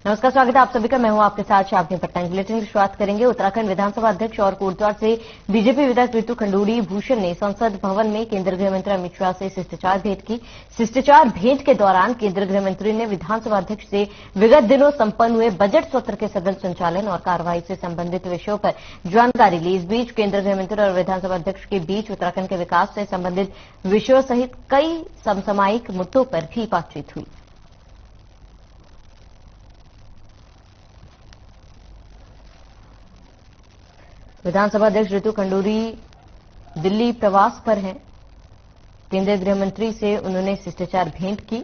नमस्कार, स्वागत है आप सभी का। मैं हूं आपके साथ शावनी पटना। बुलेटिन की शुरुआत करेंगे। उत्तराखंड विधानसभा अध्यक्ष और कोटद्वार से बीजेपी विधायक ऋतु खंडूड़ी भूषण ने संसद भवन में केंद्रीय गृह मंत्री अमित शाह से शिष्टाचार भेंट की। शिष्टाचार भेंट के दौरान केंद्रीय गृह मंत्री ने विधानसभा अध्यक्ष से विगत दिनों संपन्न हुए बजट सत्र के सदन संचालन और कार्रवाई से संबंधित विषयों पर जानकारी ली। इस बीच केंद्रीय गृह मंत्री और विधानसभा अध्यक्ष के बीच उत्तराखंड के विकास से संबंधित विषयों सहित कई समसामयिक मुद्दों पर भी बातचीत हुई। विधानसभा अध्यक्ष ऋतु खंडूड़ी दिल्ली प्रवास पर हैं। केंद्रीय गृह मंत्री से उन्होंने शिष्टाचार भेंट की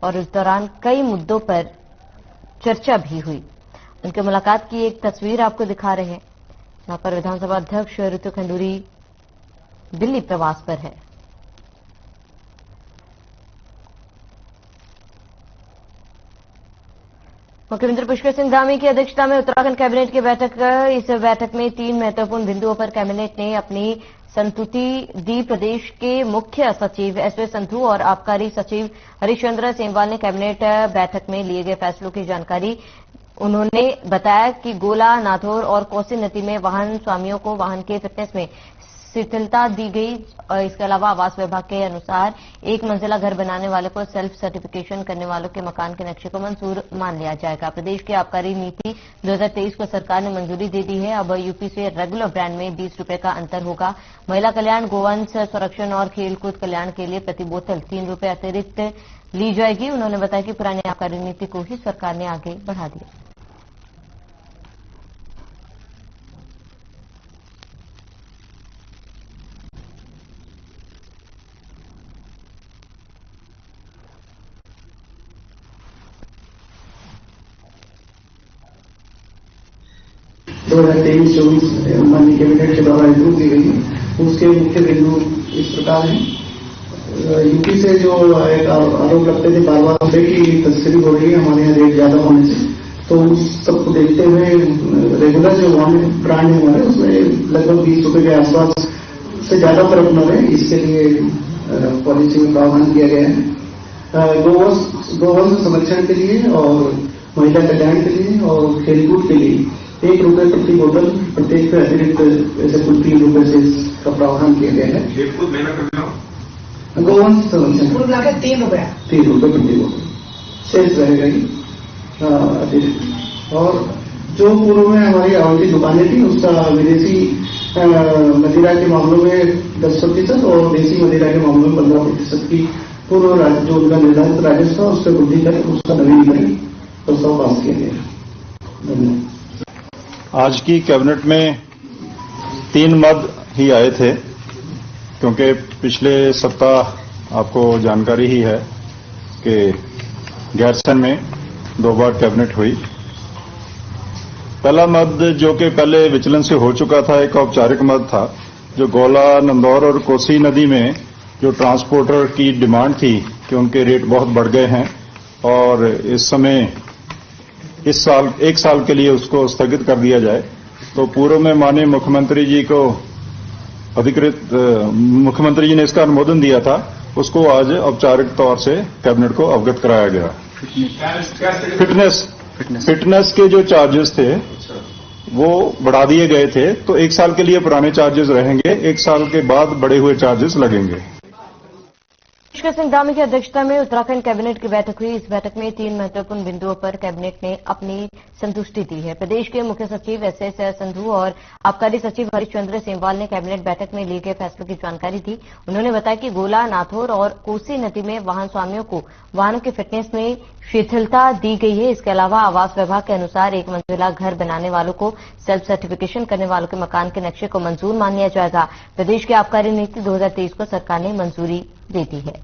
और इस दौरान कई मुद्दों पर चर्चा भी हुई। उनके मुलाकात की एक तस्वीर आपको दिखा रहे हैं, जहां पर विधानसभा अध्यक्ष ऋतु खंडूड़ी दिल्ली प्रवास पर है। मुख्यमंत्री पुष्कर सिंह धामी की अध्यक्षता में उत्तराखंड कैबिनेट की बैठक। इस बैठक में 3 महत्वपूर्ण बिंदुओं पर कैबिनेट ने अपनी संस्तुति दी। प्रदेश के मुख्य सचिव एसवे संधू और आबकारी सचिव हरीशचंद्र सेमवाल ने कैबिनेट बैठक में लिए गए फैसलों की जानकारी। उन्होंने बताया कि गोला, नाथौर और कोसी नदी में वाहन स्वामियों को वाहन के फिटनेस में शिथिलता दी गई। और इसके अलावा आवास विभाग के अनुसार एक मंजिला घर बनाने वाले को सेल्फ सर्टिफिकेशन करने वालों के मकान के नक्शे को मंजूर मान लिया जाएगा। प्रदेश की आबकारी नीति 2023 को सरकार ने मंजूरी दे दी है। अब यूपी से रेगुलर ब्रांड में 20 रुपए का अंतर होगा। महिला कल्याण, गोवंश संरक्षण और खेलकूद कल्याण के लिए प्रति बोतल 3 रुपए अतिरिक्त ली जाएगी। उन्होंने बताया कि पुरानी आबकारी नीति को ही सरकार ने आगे बढ़ा दिया। दो 2023-24 माननीय कैबिनेट के द्वारा अप्रूव की गई है। उसके मुख्य बिंदु इस प्रकार हैं। यूपी से जो एक आरोप लगते थे बार बार की तस्करी हो रही है हमारे यहाँ रेट ज्यादा होने से, तो उस सबको देखते हुए रेगुलर जो वाहन ब्रांड है हमारे उसमें लगभग 20 रुपए के आसपास से ज्यादा फर्क न रहे, इसके लिए पॉलिसी में प्रावधान किया गया है। गोवंश संरक्षण के लिए और महिला कल्याण के लिए और खेलकूद के लिए 1 रुपए प्रति बोतल प्रत्येक पे अतिरिक्त ऐसे कुल 3 रुपए से इसका प्रावधान किया गया है। खेलकूद महीना करना गोवंश संरक्षण कुल मिलाकर 3 रुपया 3 रुपए प्रति बोतल शेष रहेगा ही अतिरिक्त। और जो पूर्व में हमारी आवंटित दुकानें थी उसका विदेशी मदिरा के मामलों में 10% और देसी मदिरा के मामलों में 15% की पूर्व जो उनका निर्धारित राजस्व था उस पर वृद्धि कर उसका नवीनीकरण प्रस्ताव पास किया गया। धन्यवाद। आज की कैबिनेट में 3 मद ही आए थे, क्योंकि पिछले सप्ताह आपको जानकारी ही है कि गैरसैंण में 2 बार कैबिनेट हुई। पहला मद जो कि पहले विचलन से हो चुका था, एक औपचारिक मद था, जो गोला, नंदौर और कोसी नदी में जो ट्रांसपोर्टर की डिमांड थी कि उनके रेट बहुत बढ़ गए हैं और इस समय इस साल 1 साल के लिए उसको स्थगित कर दिया जाए। तो पूर्व में माननीय मुख्यमंत्री जी को मुख्यमंत्री जी ने इसका अनुमोदन दिया था, उसको आज औपचारिक तौर से कैबिनेट को अवगत कराया गया। फिटनेस के जो चार्जेस थे वो बढ़ा दिए गए थे, तो 1 साल के लिए पुराने चार्जेस रहेंगे, 1 साल के बाद बढ़े हुए चार्जेस लगेंगे। पुष्कर सिंह धामी की अध्यक्षता में उत्तराखंड कैबिनेट की बैठक हुई। इस बैठक में 3 महत्वपूर्ण बिंदुओं पर कैबिनेट ने अपनी संतुष्टि दी है। प्रदेश के मुख्य सचिव एसएस संधू और आबकारी सचिव हरीशचंद्र सेमवाल ने कैबिनेट बैठक में लिए गए फैसलों की जानकारी दी। उन्होंने बताया कि गोला, नाथौर और कोसी नदी में वाहन स्वामियों को वाहनों की फिटनेस में शिथिलता दी गई है। इसके अलावा आवास विभाग के अनुसार एक मंजिला घर बनाने वालों को सेल्फ सर्टिफिकेशन करने वालों के मकान के नक्शे को मंजूर मान लिया जाएगा। प्रदेश की आबकारी नीति 2023 को सरकार ने मंजूरी दे दी है।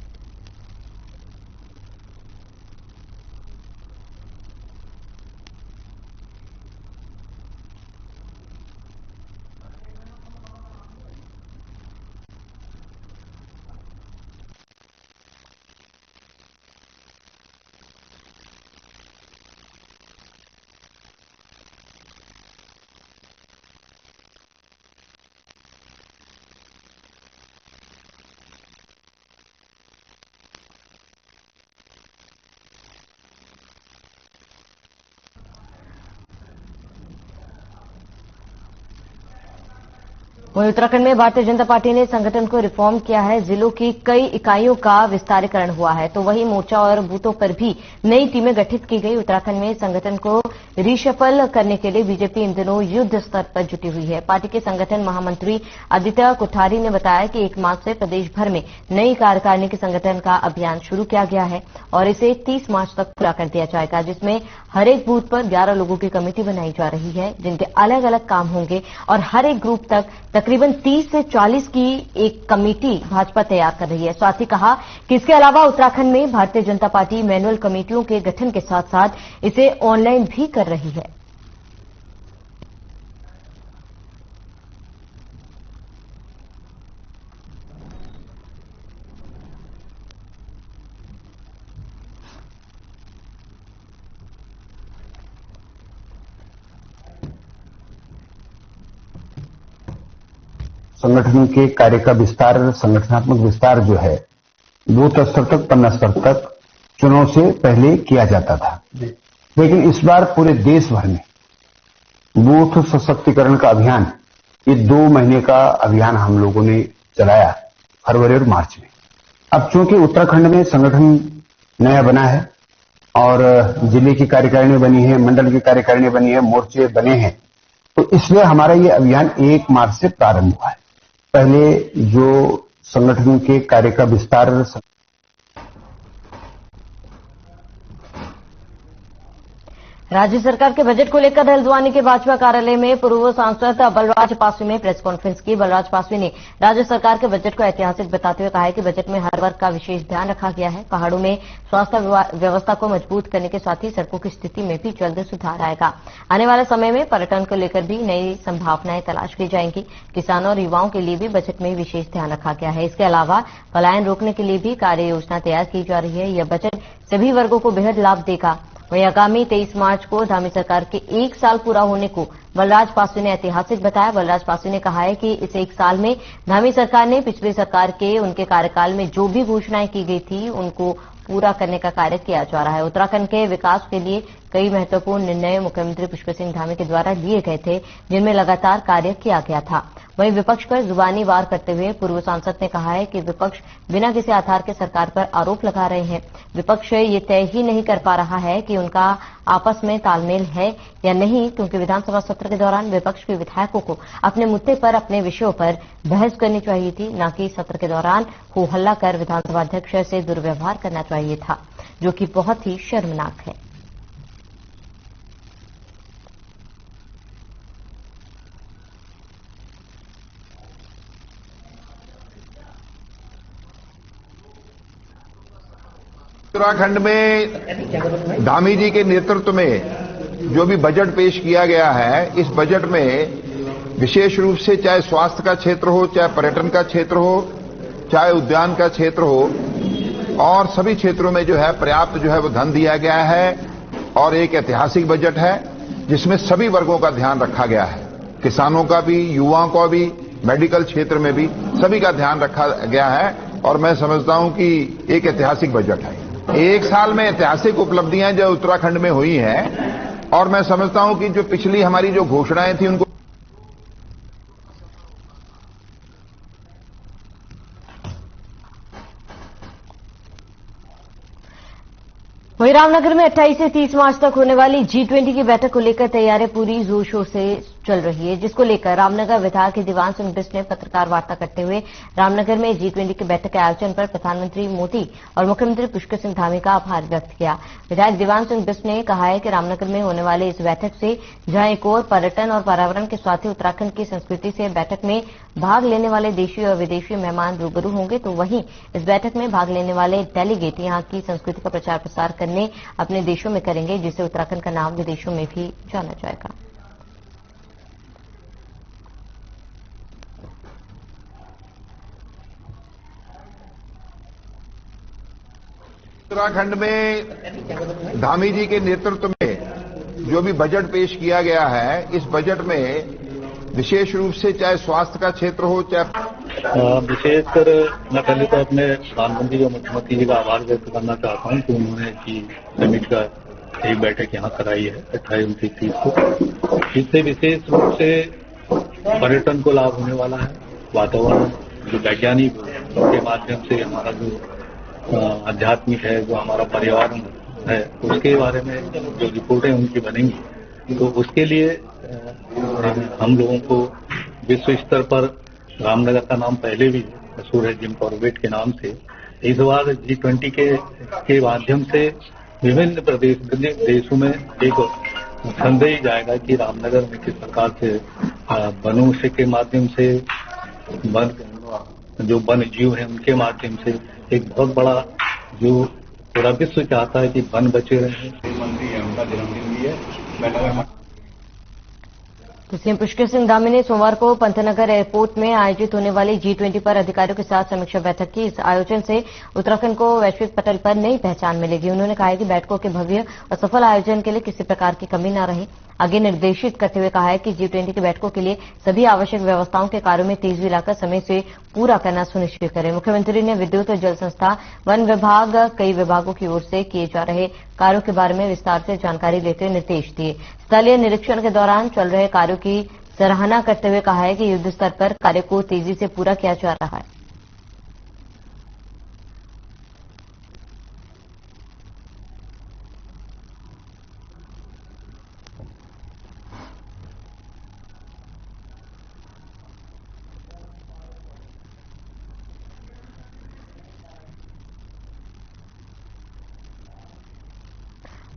वहीं उत्तराखंड में भारतीय जनता पार्टी ने संगठन को रिफॉर्म किया है। जिलों की कई इकाइयों का विस्तारीकरण हुआ है, तो वहीं मोर्चा और बूथों पर भी नई टीमें गठित की गई। उत्तराखंड में संगठन को रीशफल करने के लिए बीजेपी इन दिनों युद्ध स्तर पर जुटी हुई है। पार्टी के संगठन महामंत्री आदित्य कोठारी ने बताया कि 1 मार्च से प्रदेश भर में नई कार्यकारिणी के संगठन का अभियान शुरू किया गया है और इसे 30 मार्च तक पूरा कर दिया जाएगा, जिसमें हर एक बूथ पर 11 लोगों की कमेटी बनाई जा रही है, जिनके अलग अलग काम होंगे और हर एक ग्रुप तक तकरीबन 30 से 40 की एक कमेटी भाजपा तैयार कर रही है। साथ ही कहा कि इसके अलावा उत्तराखंड में भारतीय जनता पार्टी मैनुअल कमेटियों के गठन के साथ साथ इसे ऑनलाइन भी कर रही है। संगठन के कार्य का विस्तार, संगठनात्मक विस्तार जो है बूथ स्तर तक, पन्ना स्तर तक चुनाव से पहले किया जाता था। लेकिन इस बार पूरे देश भर में बूथ सशक्तिकरण का अभियान, ये 2 महीने का अभियान हम लोगों ने चलाया फरवरी और मार्च में। अब चूंकि उत्तराखंड में संगठन नया बना है और जिले की कार्यकारिणी बनी है, मंडल की कार्यकारिणी बनी है, मोर्चे बने हैं, तो इसलिए हमारा ये अभियान 1 मार्च से प्रारंभ हुआ है। पहले जो संगठन के कार्य का विस्तार, राज्य सरकार के बजट को लेकर हल्द्वानी के भाजपा कार्यालय में पूर्व सांसद बलराज पासवान ने प्रेस कॉन्फ्रेंस की। बलराज पासवान ने राज्य सरकार के बजट को ऐतिहासिक बताते हुए कहा है कि बजट में हर वर्ग का विशेष ध्यान रखा गया है। पहाड़ों में स्वास्थ्य व्यवस्था को मजबूत करने के साथ ही सड़कों की स्थिति में भी जल्द सुधार आएगा। आने वाले समय में पर्यटन को लेकर भी नई संभावनाएं तलाश की जाएंगी। किसानों और युवाओं के लिए भी बजट में विशेष ध्यान रखा गया है। इसके अलावा पलायन रोकने के लिए भी कार्य योजना तैयार की जा रही है। यह बजट सभी वर्गों को बेहद लाभ देगा। वहीं आगामी 23 मार्च को धामी सरकार के 1 साल पूरा होने को बलराज पासवान ने ऐतिहासिक बताया। बलराज पासवान ने कहा है कि इस 1 साल में धामी सरकार ने पिछली सरकार के उनके कार्यकाल में जो भी घोषणाएं की गई थी उनको पूरा करने का कार्य किया जा रहा है। उत्तराखंड के विकास के लिए कई महत्वपूर्ण निर्णय मुख्यमंत्री पुष्कर सिंह धामी के द्वारा लिए गए थे, जिनमें लगातार कार्य किया गया था। वहीं विपक्ष पर जुबानी वार करते हुए पूर्व सांसद ने कहा है कि विपक्ष बिना किसी आधार के सरकार पर आरोप लगा रहे हैं। विपक्ष ये तय ही नहीं कर पा रहा है कि उनका आपस में तालमेल है या नहीं, क्योंकि विधानसभा सत्र के दौरान विपक्ष के विधायकों को अपने मुद्दे पर, अपने विषयों पर बहस करनी चाहिए थी, न कि सत्र के दौरान हो हल्ला कर विधानसभा अध्यक्ष से दुर्व्यवहार करना चाहिए था, जो कि बहुत ही शर्मनाक है। उत्तराखंड में धामी जी के नेतृत्व में जो भी बजट पेश किया गया है, इस बजट में विशेष रूप से चाहे स्वास्थ्य का क्षेत्र हो, चाहे पर्यटन का क्षेत्र हो, चाहे उद्यान का क्षेत्र हो, और सभी क्षेत्रों में जो है पर्याप्त जो है वो धन दिया गया है। और एक ऐतिहासिक बजट है जिसमें सभी वर्गों का ध्यान रखा गया है, किसानों का भी, युवाओं का भी, मेडिकल क्षेत्र में भी सभी का ध्यान रखा गया है। और मैं समझता हूं कि एक ऐतिहासिक बजट है। 1 साल में ऐतिहासिक उपलब्धियां जो उत्तराखंड में हुई हैं, और मैं समझता हूं कि जो पिछली हमारी जो घोषणाएं थी उनको वहीं रामनगर में 28 से 30 मार्च तक होने वाली G20 की बैठक को लेकर तैयारियां पूरी जोर शोर से चल रही है, जिसको लेकर रामनगर विधायक दीवान सिंह बिष्ट ने पत्रकार वार्ता करते हुए रामनगर में G20 की बैठक के आयोजन पर प्रधानमंत्री मोदी और मुख्यमंत्री पुष्कर सिंह धामी का आभार व्यक्त किया। विधायक दीवान सिंह बिष्ट ने कहा है कि रामनगर में होने वाले इस बैठक से जहां एक और पर्यटन और पर्यावरण के साथ ही उत्तराखंड की संस्कृति से बैठक में भाग लेने वाले देशी और विदेशी मेहमान रूबरू होंगे, तो वहीं इस बैठक में भाग लेने वाले डेलीगेट यहां की संस्कृति का प्रचार प्रसार करने अपने देशों में करेंगे, जिससे उत्तराखंड का नाम विदेशों में भी जाना जाएगा। उत्तराखंड में धामी जी के नेतृत्व में जो भी बजट पेश किया गया है, इस बजट में विशेष रूप से चाहे स्वास्थ्य का क्षेत्र हो, चाहे विशेषकर मैं पहले तो अपने प्रधानमंत्री और मुख्यमंत्री जी का आभार व्यक्त करना चाहता हूं कि उन्होंने समिट का एक बैठक यहां कराई है 28-29 को। इससे विशेष रूप से पर्यटन को लाभ होने वाला है, वातावरण जो वैज्ञानिक के माध्यम से हमारा जो आध्यात्मिक है, जो हमारा पर्यावरण है, उसके बारे में जो रिपोर्टें उनकी बनेंगी, तो उसके लिए हम लोगों को विश्व स्तर पर रामनगर का नाम पहले भी मशहूर है जिम कॉर्बेट के नाम से। इस बार G20 के माध्यम से विभिन्न देशों में एक संदेश जाएगा कि रामनगर में किस प्रकार से वनों से के माध्यम से जो वन जीव है उनके माध्यम से एक बहुत बड़ा जो पूरा विश्व चाहता है कि वन बचे रहे। मंत्री है, उनका जन्मदिन भी है। तो सीएम पुष्कर सिंह धामी ने सोमवार को पंतनगर एयरपोर्ट में आयोजित होने वाली G20 पर अधिकारियों के साथ समीक्षा बैठक की। इस आयोजन से उत्तराखंड को वैश्विक पटल पर नई पहचान मिलेगी। उन्होंने कहा कि बैठकों के भव्य और सफल आयोजन के लिए किसी प्रकार की कमी न रहे। आगे निर्देशित करते हुए कहा है कि G20 की बैठकों के लिए सभी आवश्यक व्यवस्थाओं के कार्यों में तेजी लाकर समय से पूरा करना सुनिश्चित करें। मुख्यमंत्री ने विद्युत और जल संस्था, वन विभाग, कई विभागों की ओर से किए जा रहे कार्यों के बारे में विस्तार से जानकारी देते हुए निर्देश दिए। स्थलीय निरीक्षण के दौरान चल रहे कार्यों की सराहना करते हुए कहा है कि युद्ध स्तर पर कार्य को तेजी से पूरा किया जा रहा है।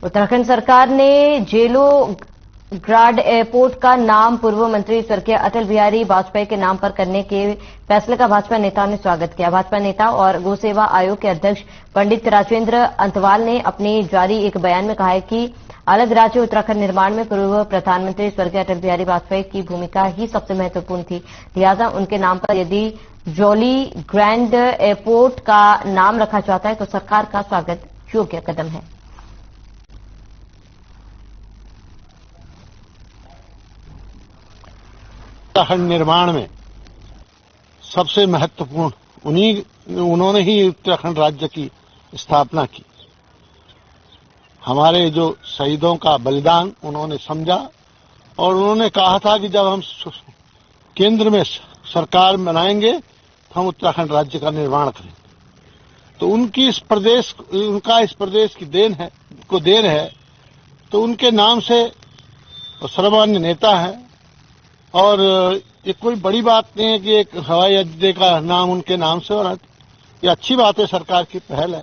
उत्तराखंड सरकार ने जेलोग्राड एयरपोर्ट का नाम पूर्व मंत्री स्वर्गीय अटल बिहारी वाजपेयी के नाम पर करने के फैसले का भाजपा नेताओं ने स्वागत किया। भाजपा नेता और गौ सेवा आयोग के अध्यक्ष पंडित राजेंद्र अंतवाल ने अपने जारी एक बयान में कहा है कि अलग राज्य उत्तराखंड निर्माण में पूर्व प्रधानमंत्री स्वर्गीय अटल बिहारी वाजपेयी की भूमिका ही सबसे महत्वपूर्ण थी। लिहाजा उनके नाम पर यदि जॉली ग्रैंड एयरपोर्ट का नाम रखा जाता है तो सरकार का स्वागत योग्य कदम है। उत्तराखंड निर्माण में सबसे महत्वपूर्ण उन्होंने ही उत्तराखंड राज्य की स्थापना की। हमारे जो शहीदों का बलिदान उन्होंने समझा और उन्होंने कहा था कि जब हम केंद्र में सरकार बनाएंगे तो हम उत्तराखंड राज्य का निर्माण करेंगे। तो उनका इस प्रदेश की देन है तो उनके नाम से सर्वमान्य नेता है और ये कोई बड़ी बात नहीं है कि एक हवाई अड्डे का नाम उनके नाम से हो रहा है। ये अच्छी बात है, सरकार की पहल है।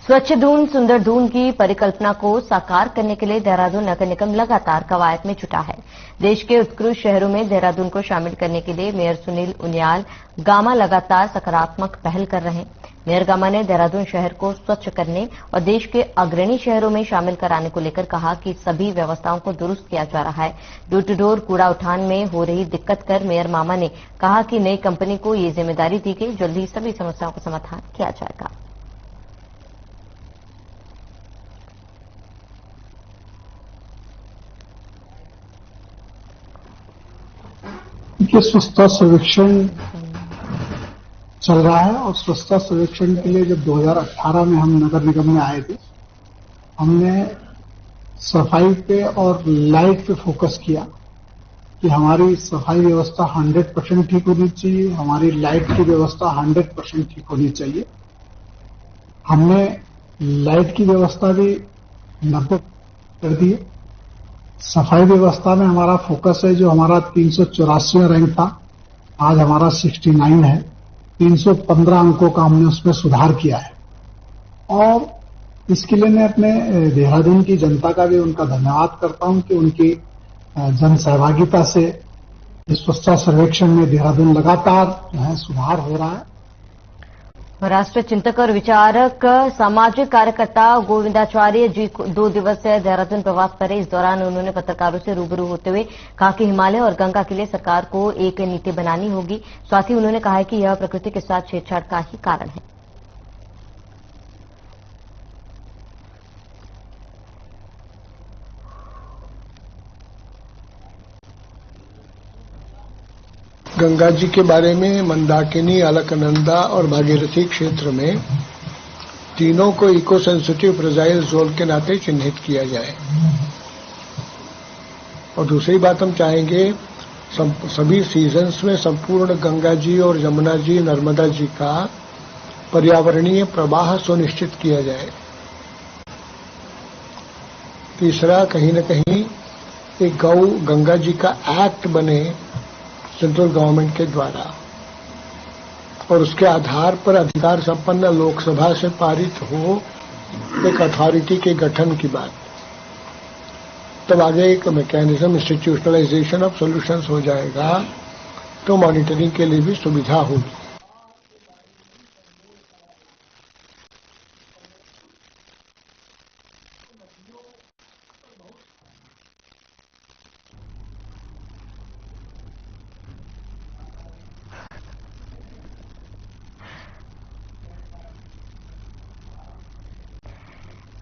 स्वच्छ दून सुंदर दून की परिकल्पना को साकार करने के लिए देहरादून नगर निगम लगातार कवायद में जुटा है। देश के उत्कृष्ट शहरों में देहरादून को शामिल करने के लिए मेयर सुनील उनियाल गामा लगातार सकारात्मक पहल कर रहे हैं। मेयर गामा ने देहरादून शहर को स्वच्छ करने और देश के अग्रणी शहरों में शामिल कराने को लेकर कहा कि सभी व्यवस्थाओं को दुरुस्त किया जा रहा है। डोर टू डोर कूड़ा उठान में हो रही दिक्कत कर मेयर मामा ने कहा कि नई कंपनी को ये जिम्मेदारी दी गई, जल्द ही सभी समस्याओं का समाधान किया जाएगा। स्वच्छता सर्वेक्षण चल रहा है और स्वच्छता सर्वेक्षण के लिए जब 2018 में हम नगर निगम में आए थे, हमने सफाई पे और लाइट पे फोकस किया कि हमारी सफाई व्यवस्था 100% ठीक होनी चाहिए, हमारी लाइट की व्यवस्था 100% ठीक होनी चाहिए। हमने लाइट की व्यवस्था भी 90 कर दी है। सफाई व्यवस्था में हमारा फोकस है, जो हमारा 384वां रैंक था, आज हमारा 69 है। 315 अंकों का हमने उसमें सुधार किया है और इसके लिए मैं अपने देहरादून की जनता का भी उनका धन्यवाद करता हूं कि उनकी जन सहभागिता से स्वच्छता सर्वेक्षण में देहरादून लगातार जो है सुधार हो रहा है। राष्ट्र चिंतक और विचारक सामाजिक कार्यकर्ता गोविंदाचार्य जी 2 दिवसीय देहरादून प्रवास पर है। इस दौरान उन्होंने पत्रकारों से रूबरू होते हुए कहा कि हिमालय और गंगा के लिए सरकार को एक नीति बनानी होगी। साथ ही उन्होंने कहा कि यह प्रकृति के साथ छेड़छाड़ का ही कारण है। गंगा जी के बारे में मंदाकिनी, अलकनंदा और भागीरथी क्षेत्र में तीनों को इको सेंसिटिव फ्रेजाइल जोन के नाते चिन्हित किया जाए। और दूसरी बात हम चाहेंगे सभी सीजन्स में संपूर्ण गंगा जी और यमुना जी, नर्मदा जी का पर्यावरणीय प्रवाह सुनिश्चित किया जाए। तीसरा, कहीं न कहीं एक गंगा जी का एक्ट बने सेंट्रल गवर्नमेंट के द्वारा और उसके आधार पर अधिकार संपन्न लोकसभा से पारित हो एक अथॉरिटी के गठन की बात। तब आगे एक मैकेनिज्म इंस्टीट्यूशनलाइजेशन ऑफ सॉल्यूशंस हो जाएगा तो मॉनिटरिंग के लिए भी सुविधा होगी।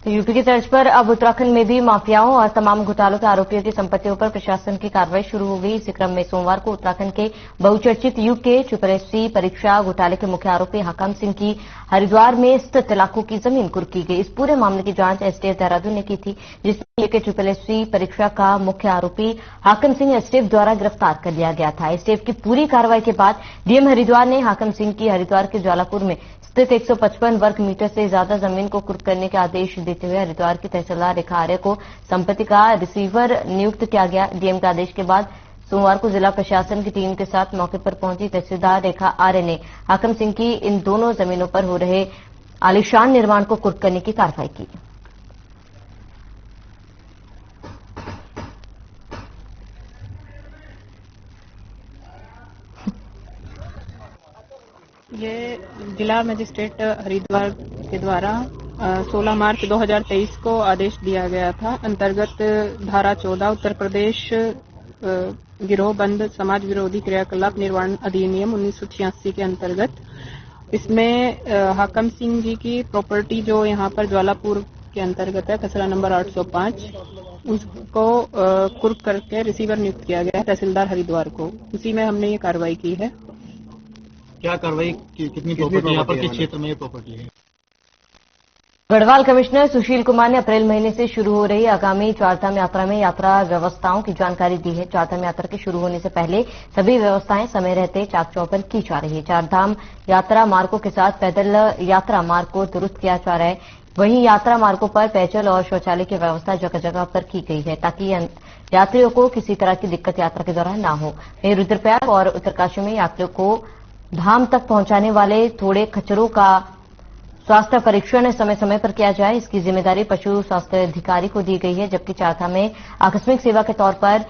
तो यूपी की तर्ज पर अब उत्तराखंड में भी माफियाओं और तमाम घोटालों के आरोपियों की संपत्तियों पर प्रशासन की कार्रवाई शुरू हो गई। इसी क्रम में सोमवार को उत्तराखंड के बहुचर्चित यूके SSSC परीक्षा घोटाले के मुख्य आरोपी हाकम सिंह की हरिद्वार में स्थित लाखों की जमीन कुर्क की गई। इस पूरे मामले की जांच एसटीएफ देहरादून ने की थी, जिसमें यूके SSSC परीक्षा का मुख्य आरोपी हाकम सिंह एसटीएफ द्वारा गिरफ्तार कर लिया गया था। एसटीएफ की पूरी कार्रवाई के बाद डीएम हरिद्वार ने हाकम सिंह की हरिद्वार के ज्वालापुर में स्थित 155 वर्ग मीटर से ज्यादा जमीन को कुर्क करने के आदेश देते हुए हरिद्वार की तहसीलदार रेखा आर्य को संपत्ति का रिसीवर नियुक्त किया गया। डीएम के आदेश के बाद सोमवार को जिला प्रशासन की टीम के साथ मौके पर पहुंची तहसीलदार रेखा आर्य ने हाकम सिंह की इन दोनों जमीनों पर हो रहे आलीशान निर्माण को कुर्क करने की कार्रवाई की। ये जिला मजिस्ट्रेट हरिद्वार के द्वारा 16 मार्च 2023 को आदेश दिया गया था। अंतर्गत धारा 14 उत्तर प्रदेश गिरोहबंद समाज विरोधी क्रियाकलाप निर्वहन अधिनियम 1986 के अंतर्गत इसमें हाकम सिंह जी की प्रॉपर्टी जो यहाँ पर ज्वालापुर के अंतर्गत है, खसरा नंबर 805, उसको कुर्क करके रिसीवर नियुक्त किया गया है तहसीलदार हरिद्वार को। उसी में हमने ये कार्रवाई की है। क्या कार्रवाई कितनी प्रॉपर्टी यहाँ पर किस क्षेत्र में ये प्रॉपर्टी है? गढ़वाल कमिश्नर सुशील कुमार ने अप्रैल महीने से शुरू हो रही आगामी चारधाम यात्रा में यात्रा व्यवस्थाओं की जानकारी दी है। चारधाम यात्रा के शुरू होने से पहले सभी व्यवस्थाएं समय रहते चाक चौबंद की जा रही है। चारधाम यात्रा मार्गों के साथ पैदल यात्रा मार्ग को दुरुस्त किया जा रहा है। वहीं यात्रा मार्गों पर पेयजल और शौचालय की व्यवस्था जगह जगह पर की गई है ताकि यात्रियों को किसी तरह की दिक्कत यात्रा के दौरान न हो। वहीं रुद्रप्रयाग और उत्तरकाशी में यात्रियों को धाम तक पहुंचाने वाले थोड़े खच्चरों का स्वास्थ्य परीक्षण समय समय पर किया जाए, इसकी जिम्मेदारी पशु स्वास्थ्य अधिकारी को दी गई है। जबकि चारधाम में आकस्मिक सेवा के तौर पर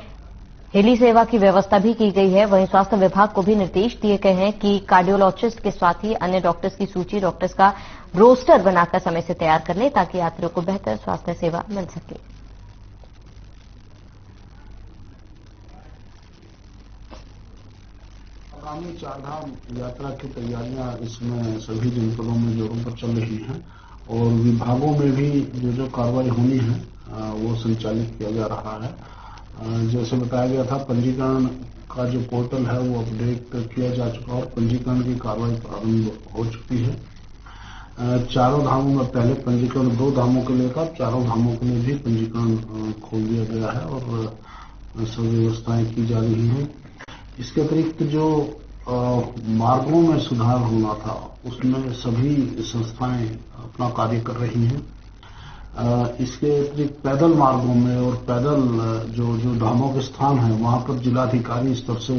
हेली सेवा की व्यवस्था भी की गई है। वहीं स्वास्थ्य विभाग को भी निर्देश दिए गए हैं कि कार्डियोलॉजिस्ट के साथ ही अन्य डॉक्टर्स की सूची डॉक्टर्स का रोस्टर बनाकर समय से तैयार कर ले ताकि यात्रियों को बेहतर स्वास्थ्य सेवा मिल सके। आगामी चारधाम यात्रा की तैयारियां इसमें सभी जनपदों में जोरों पर चल रही हैं और विभागों में भी जो कार्रवाई होनी है वो संचालित किया जा रहा है। जैसे बताया गया था, पंजीकरण का जो पोर्टल है वो अपडेट किया जा चुका और पंजीकरण की कार्रवाई प्रारंभ हो चुकी है। चारों धामों में पहले पंजीकरण 2 धामों के लिए था, चारों धामों के लिए भी पंजीकरण खोल दिया गया है और सब व्यवस्थाएं की जा रही हैं। इसके अतिरिक्त जो मार्गों में सुधार होना था उसमें सभी संस्थाएं अपना कार्य कर रही हैं। इसके अतिरिक्त पैदल मार्गों में और पैदल जो धामों के स्थान हैं वहां पर जिलाधिकारी स्तर से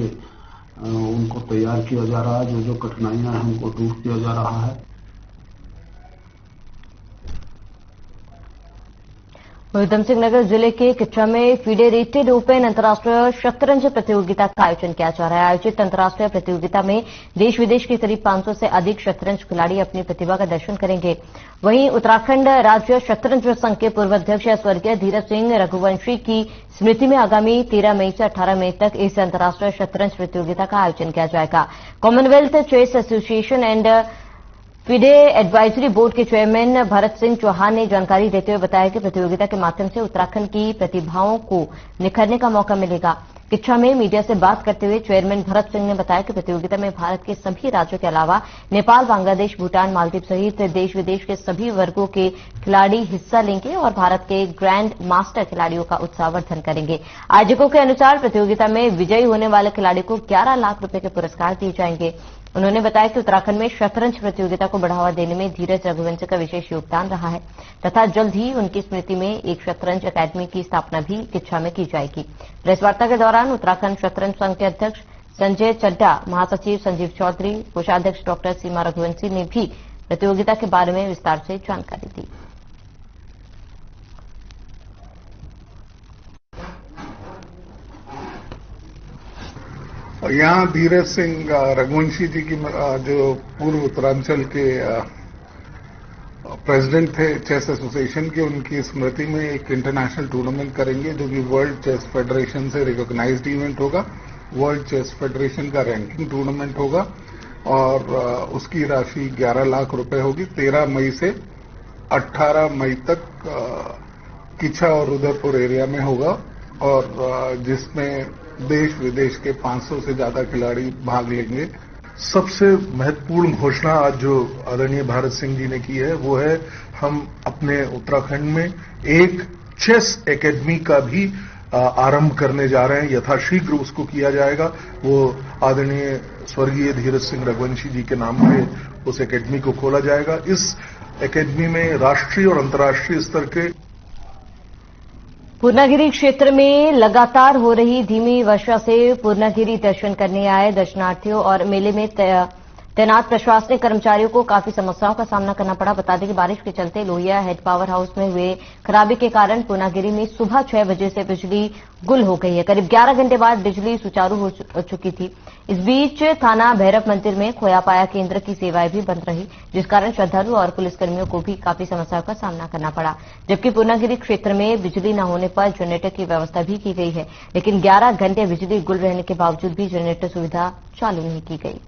उनको तैयार किया जा रहा है। जो कठिनाइयां हैं उनको दूर किया जा रहा है। उधम सिंह नगर जिले के किच्चा में फेडरेटेड ओपन अंतर्राष्ट्रीय शतरंज प्रतियोगिता का आयोजन किया जा रहा है। आयोजित अंतर्राष्ट्रीय प्रतियोगिता में देश विदेश के करीब 500 से अधिक शतरंज खिलाड़ी अपनी प्रतिभा का दर्शन करेंगे। वहीं उत्तराखंड राज्य शतरंज संघ के पूर्व अध्यक्ष स्वर्गीय धीरज सिंह रघुवंशी की स्मृति में आगामी 13 मई से 18 मई तक इस अंतर्राष्ट्रीय शतरंज प्रतियोगिता का आयोजन किया जाएगा। Commonwealth chess association and FIDE advisory board के चेयरमैन भरत सिंह चौहान ने जानकारी देते हुए बताया कि प्रतियोगिता के माध्यम से उत्तराखंड की प्रतिभाओं को निखरने का मौका मिलेगा। किच्छा में मीडिया से बात करते हुए चेयरमैन भरत सिंह ने बताया कि प्रतियोगिता में भारत के सभी राज्यों के अलावा नेपाल, बांग्लादेश, भूटान, मालदीव सहित देश विदेश के सभी वर्गों के खिलाड़ी हिस्सा लेंगे और भारत के ग्रैंड मास्टर खिलाड़ियों का उत्साहवर्धन करेंगे। आयोजकों के अनुसार प्रतियोगिता में विजयी होने वाले खिलाड़ी को 11 लाख रुपए के पुरस्कार दिए जाएंगे। उन्होंने बताया कि उत्तराखंड में शतरंज प्रतियोगिता को बढ़ावा देने में धीरज रघुवंशी का विशेष योगदान रहा है तथा जल्द ही उनकी स्मृति में एक शतरंज अकादमी की स्थापना भी किच्छा में की जाएगी। प्रेस वार्ता के दौरान उत्तराखंड शतरंज संघ के अध्यक्ष संजय चड्ढा, महासचिव संजीव चौधरी, कोषाध्यक्ष डॉक्टर सीमा रघुवंशी ने भी प्रतियोगिता के बारे में विस्तार से जानकारी दी। यहाँ धीरज सिंह रघुवंशी जी की जो पूर्व उत्तरांचल के प्रेसिडेंट थे चेस एसोसिएशन के, उनकी स्मृति में एक इंटरनेशनल टूर्नामेंट करेंगे जो कि वर्ल्ड चेस फेडरेशन से रिकॉग्नाइज्ड इवेंट होगा। वर्ल्ड चेस फेडरेशन का रैंकिंग टूर्नामेंट होगा और उसकी राशि 11 लाख रुपए होगी। 13 मई से 18 मई तक किच्छा और रुद्रपुर एरिया में होगा और जिसमें देश विदेश के 500 से ज्यादा खिलाड़ी भाग लेंगे। सबसे महत्वपूर्ण घोषणा आज जो आदरणीय भारत सिंह जी ने की है वो है हम अपने उत्तराखंड में एक चेस एकेडमी का भी आरंभ करने जा रहे हैं। यथाशीघ्र उसको किया जाएगा। वो आदरणीय स्वर्गीय धीरज सिंह रघुवंशी जी के नाम पे उस एकेडमी को खोला जाएगा। इस एकेडमी में राष्ट्रीय और अंतर्राष्ट्रीय स्तर के पूर्णागिरी क्षेत्र में लगातार हो रही धीमी वर्षा से पूर्णागिरी दर्शन करने आए दर्शनार्थियों और मेले में तैनात प्रशासनिक कर्मचारियों को काफी समस्याओं का सामना करना पड़ा। बता दें कि बारिश के चलते लोहिया हेड पावर हाउस में हुए खराबी के कारण पूर्णागिरी में सुबह 6 बजे से बिजली गुल हो गई है। करीब 11 घंटे बाद बिजली सुचारू हो चुकी थी। इस बीच थाना भैरव मंदिर में खोया पाया केंद्र की सेवाएं भी बंद रही, जिस कारण श्रद्धालु और पुलिसकर्मियों को भी काफी समस्याओं का सामना करना पड़ा। जबकि पूर्णागिरी क्षेत्र में बिजली न होने पर जनरेटर की व्यवस्था भी की गई है, लेकिन 11 घंटे बिजली गुल रहने के बावजूद भी जनरेटर सुविधा चालू नहीं की गई।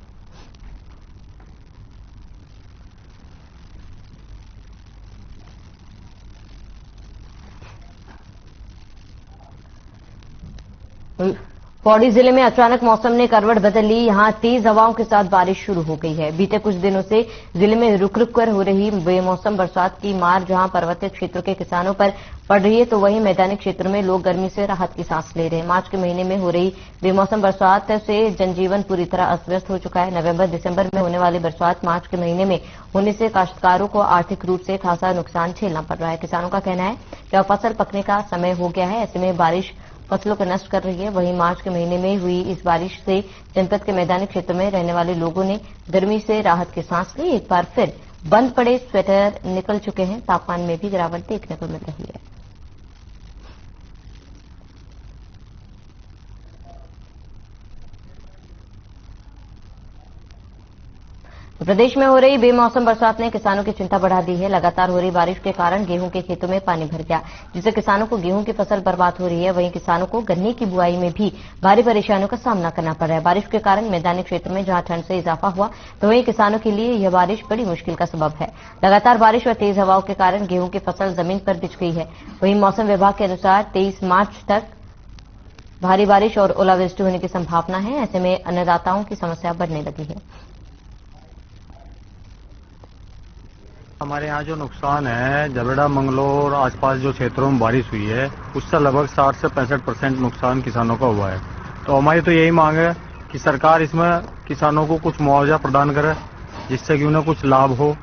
पौड़ी जिले में अचानक मौसम ने करवट बदल ली। यहां तेज हवाओं के साथ बारिश शुरू हो गई है। बीते कुछ दिनों से जिले में रुक रुक कर हो रही बेमौसम बरसात की मार जहां पर्वतीय क्षेत्रों के किसानों पर पड़ रही है, तो वहीं मैदानी क्षेत्रों में लोग गर्मी से राहत की सांस ले रहे हैं। मार्च के महीने में हो रही बेमौसम बरसात से जनजीवन पूरी तरह अस्त-व्यस्त हो चुका है। नवंबर दिसंबर में होने वाली बरसात मार्च के महीने में होने से काश्तकारों को आर्थिक रूप से खासा नुकसान झेलना पड़ रहा है। किसानों का कहना है कि अब फसल पकने का समय हो गया है, ऐसे में बारिश फसलों को नष्ट कर रही है। वहीं मार्च के महीने में हुई इस बारिश से जनपद के मैदानी क्षेत्र में रहने वाले लोगों ने गर्मी से राहत की सांस ली। एक बार फिर बंद पड़े स्वेटर निकल चुके हैं। तापमान में भी गिरावट देखने को मिल रही है। प्रदेश में हो रही बेमौसम बरसात ने किसानों की चिंता बढ़ा दी है। लगातार हो रही बारिश के कारण गेहूं के खेतों में पानी भर गया, जिससे किसानों को गेहूं की फसल बर्बाद हो रही है। वहीं किसानों को गन्ने की बुआई में भी भारी परेशानियों का सामना करना पड़ रहा है। बारिश के कारण मैदानी क्षेत्र में जहां ठंड से इजाफा हुआ, तो वहीं किसानों के लिए यह बारिश बड़ी मुश्किल का सबब है। लगातार बारिश और तेज हवाओं के कारण गेहूं की फसल जमीन पर बिछ गई है। वहीं मौसम विभाग के अनुसार 23 मार्च तक भारी बारिश और ओलावृष्टि होने की संभावना है। ऐसे में अन्नदाताओं की समस्या बढ़ने लगी है। हमारे यहाँ जो नुकसान है, जबड़ा, मंगलोर आसपास जो क्षेत्रों में बारिश हुई है, उससे लगभग 60 से 65% नुकसान किसानों का हुआ है। तो हमारी तो यही मांग है कि सरकार इसमें किसानों को कुछ मुआवजा प्रदान करे, जिससे कि उन्हें कुछ लाभ हो।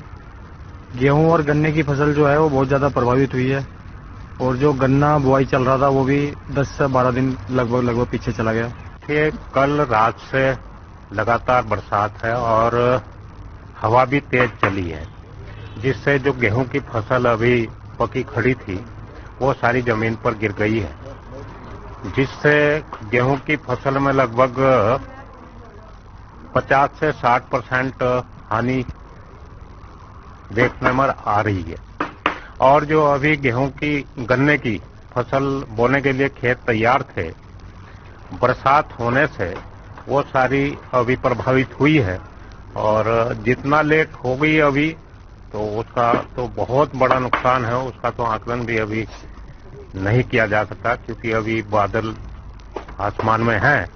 गेहूं और गन्ने की फसल जो है वो बहुत ज्यादा प्रभावित हुई है और जो गन्ना बुआई चल रहा था वो भी 10 से 12 दिन लगभग पीछे चला गया। ये कल रात से लगातार बरसात है और हवा भी तेज चली है, जिससे जो गेहूं की फसल अभी पकी खड़ी थी वो सारी जमीन पर गिर गई है, जिससे गेहूं की फसल में लगभग 50 से 60% हानि देखने में आ रही है। और जो अभी गेहूं की गन्ने की फसल बोने के लिए खेत तैयार थे, बरसात होने से वो सारी अभी प्रभावित हुई है और जितना लेट हो गई अभी तो उसका तो बहुत बड़ा नुकसान है। उसका तो आकलन भी अभी नहीं किया जा सकता, क्योंकि अभी बादल आसमान में हैं।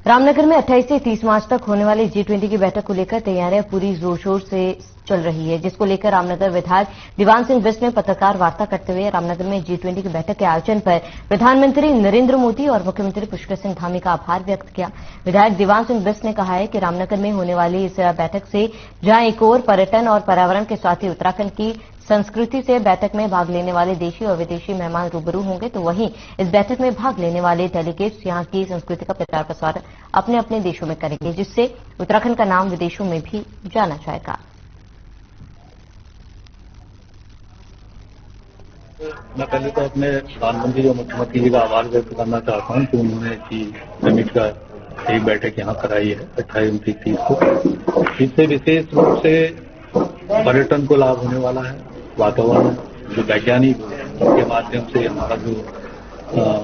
रामनगर में 28 से 30 मार्च तक होने वाली G20 की बैठक को लेकर तैयारियां पूरी जोर शोर से चल रही है, जिसको लेकर रामनगर विधायक दीवान सिंह बिष्ट ने पत्रकार वार्ता करते हुए रामनगर में G20 की बैठक के आयोजन पर प्रधानमंत्री नरेंद्र मोदी और मुख्यमंत्री पुष्कर सिंह धामी का आभार व्यक्त किया। विधायक दीवान सिंह बिष्ट ने कहा है कि रामनगर में होने वाली इस बैठक से जहां एक ओर पर्यटन और पर्यावरण के साथ ही उत्तराखंड की संस्कृति से बैठक में भाग लेने वाले देशी और विदेशी मेहमान रूबरू होंगे, तो वहीं इस बैठक में भाग लेने वाले डेलीगेट्स यहां की संस्कृति का प्रचार प्रसार अपने अपने देशों में करेंगे, जिससे उत्तराखंड का नाम विदेशों में भी जाना जाएगा। मैं पहले तो अपने प्रधानमंत्री और मुख्यमंत्री जी का आभार व्यक्त करना चाहता हूं कि उन्होंने समिट का एक बैठक यहाँ कराई है 28-29 को। इससे विशेष रूप से पर्यटन को लाभ होने वाला है। वातावरण जो वैज्ञानिक के माध्यम से हमारा जो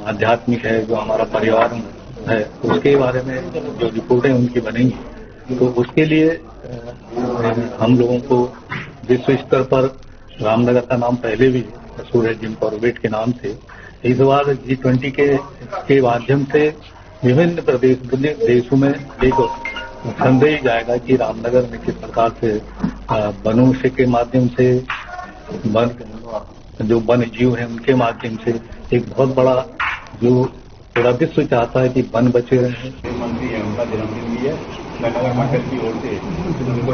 आध्यात्मिक है, जो हमारा पर्यावरण है, उसके बारे में जो रिपोर्टें उनकी बनेंगी, तो उसके लिए हम लोगों को विश्व स्तर पर रामनगर का नाम पहले भी मशहूर है जिम कॉर्बेट के नाम से। इस बार G20 के माध्यम से विभिन्न देशों में एक संदेश जाएगा कि रामनगर में किस प्रकार से वनों के माध्यम से जो वन्य जीव हैं उनके माध्यम से एक बहुत बड़ा जो पूरा विश्व चाहता है कि वन बचे रहे। मंत्री है, उनका जन्मदिन भी है, नगर मंडल की ओर से उनको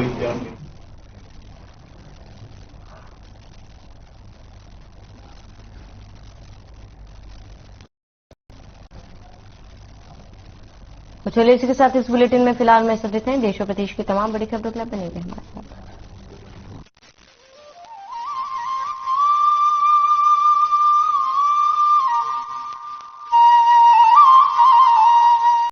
चलिए इसी के साथ इस बुलेटिन में फिलहाल मैं सब देते हैं। देश और प्रदेश की तमाम बड़ी खबरों के लिए बने रहिए हमारे साथ।